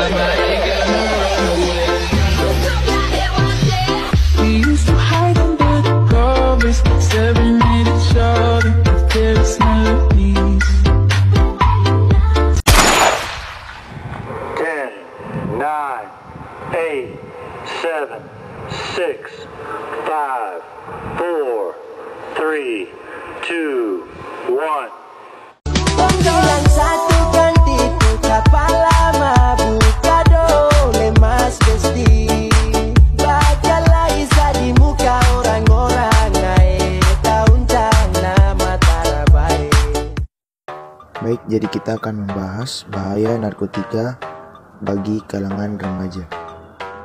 We used to hide under the covers, staring at each other with careless melodies. 10, 9, 8, 7, 6, 5, 4, 3, 2, 1. Panggilan satu kan ditutup lama buka dole mas besti. Bacalah isa di muka orang-orang naik tahuncang nama tarabai. Baik, jadi kita akan membahas bahaya narkotika bagi kalangan remaja.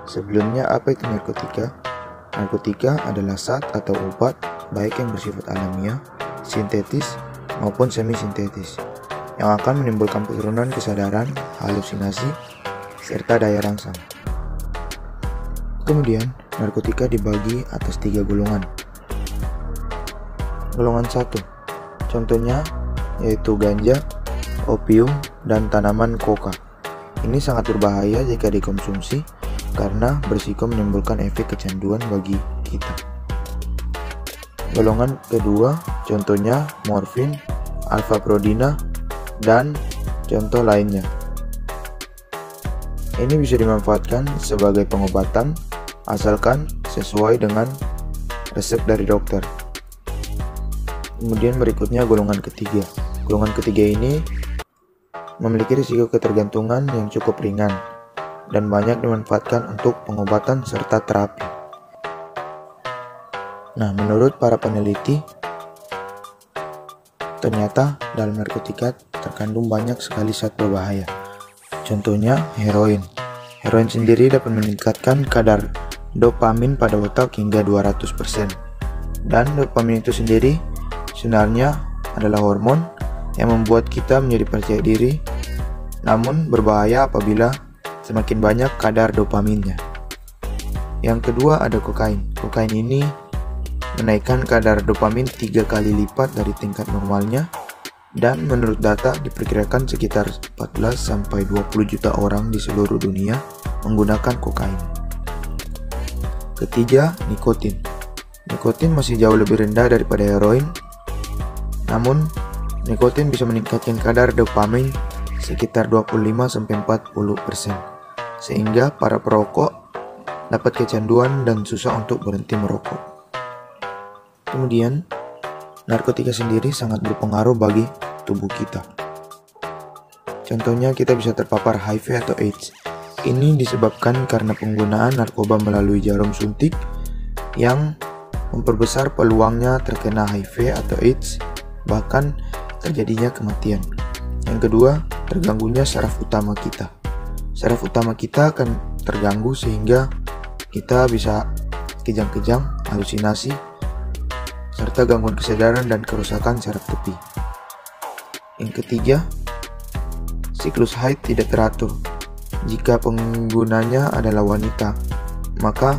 Sebelumnya, apa itu narkotika? Narkotika adalah zat atau obat baik yang bersifat alamiah, sintetis, maupun semi-sintetis yang akan menimbulkan penurunan kesadaran, halusinasi, serta daya rangsang. Kemudian, narkotika dibagi atas 3 golongan. Golongan 1, contohnya yaitu ganja, opium, dan tanaman koka. Ini sangat berbahaya jika dikonsumsi karena berisiko menimbulkan efek kecanduan bagi kita. Golongan kedua, contohnya morfin, alfa-prodina, dan contoh lainnya. Ini bisa dimanfaatkan sebagai pengobatan asalkan sesuai dengan resep dari dokter. Kemudian berikutnya golongan ketiga. Golongan ketiga ini memiliki risiko ketergantungan yang cukup ringan dan banyak dimanfaatkan untuk pengobatan serta terapi. Nah, menurut para peneliti, ternyata dalam narkotika terkandung banyak sekali zat berbahaya. Contohnya heroin. Heroin sendiri dapat meningkatkan kadar dopamin pada otak hingga 200%. Dan dopamin itu sendiri sebenarnya adalah hormon yang membuat kita menjadi percaya diri, namun berbahaya apabila semakin banyak kadar dopaminnya. Yang kedua ada kokain. Kokain ini menaikkan kadar dopamin 3 kali lipat dari tingkat normalnya, dan menurut data diperkirakan sekitar 14-20 juta orang di seluruh dunia menggunakan kokain. Ketiga, nikotin. Nikotin masih jauh lebih rendah daripada heroin, namun nikotin bisa meningkatkan kadar dopamin sekitar 25-40%, sehingga para perokok dapat kecanduan dan susah untuk berhenti merokok. Kemudian, narkotika sendiri sangat berpengaruh bagi tubuh kita. Contohnya, kita bisa terpapar HIV atau AIDS. Ini disebabkan karena penggunaan narkoba melalui jarum suntik yang memperbesar peluangnya terkena HIV atau AIDS, bahkan terjadinya kematian. Yang kedua, terganggunya saraf utama kita. Saraf utama kita akan terganggu sehingga kita bisa kejang-kejang, halusinasi, serta gangguan kesadaran dan kerusakan saraf tepi. Yang ketiga, siklus haid tidak teratur. Jika penggunanya adalah wanita, maka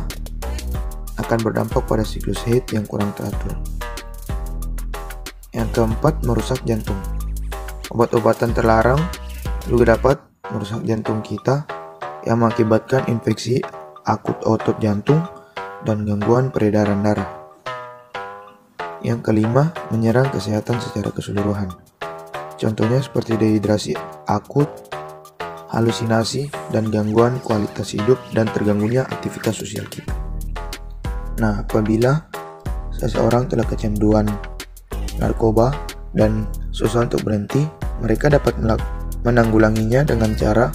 akan berdampak pada siklus haid yang kurang teratur. Yang keempat, merusak jantung. Obat-obatan terlarang juga dapat merusak jantung kita yang mengakibatkan infeksi akut otot jantung dan gangguan peredaran darah. Yang kelima, menyerang kesehatan secara keseluruhan. Contohnya seperti dehidrasi akut, halusinasi, dan gangguan kualitas hidup dan terganggunya aktivitas sosial kita. Nah, apabila seseorang telah kecanduan narkoba dan susah untuk berhenti, mereka dapat menanggulanginya dengan cara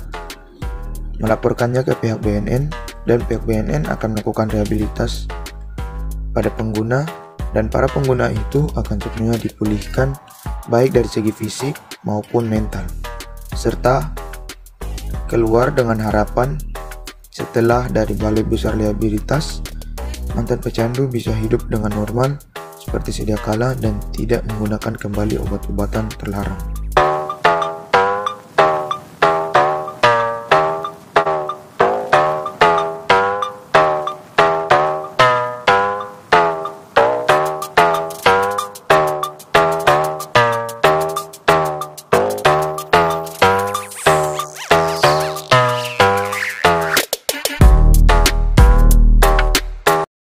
melaporkannya ke pihak BNN, dan pihak BNN akan melakukan rehabilitas pada pengguna, dan para pengguna itu akan sepenuhnya dipulihkan baik dari segi fisik maupun mental, serta keluar dengan harapan setelah dari balai besar rehabilitas, mantan pecandu bisa hidup dengan normal seperti sedia kala dan tidak menggunakan kembali obat-obatan terlarang.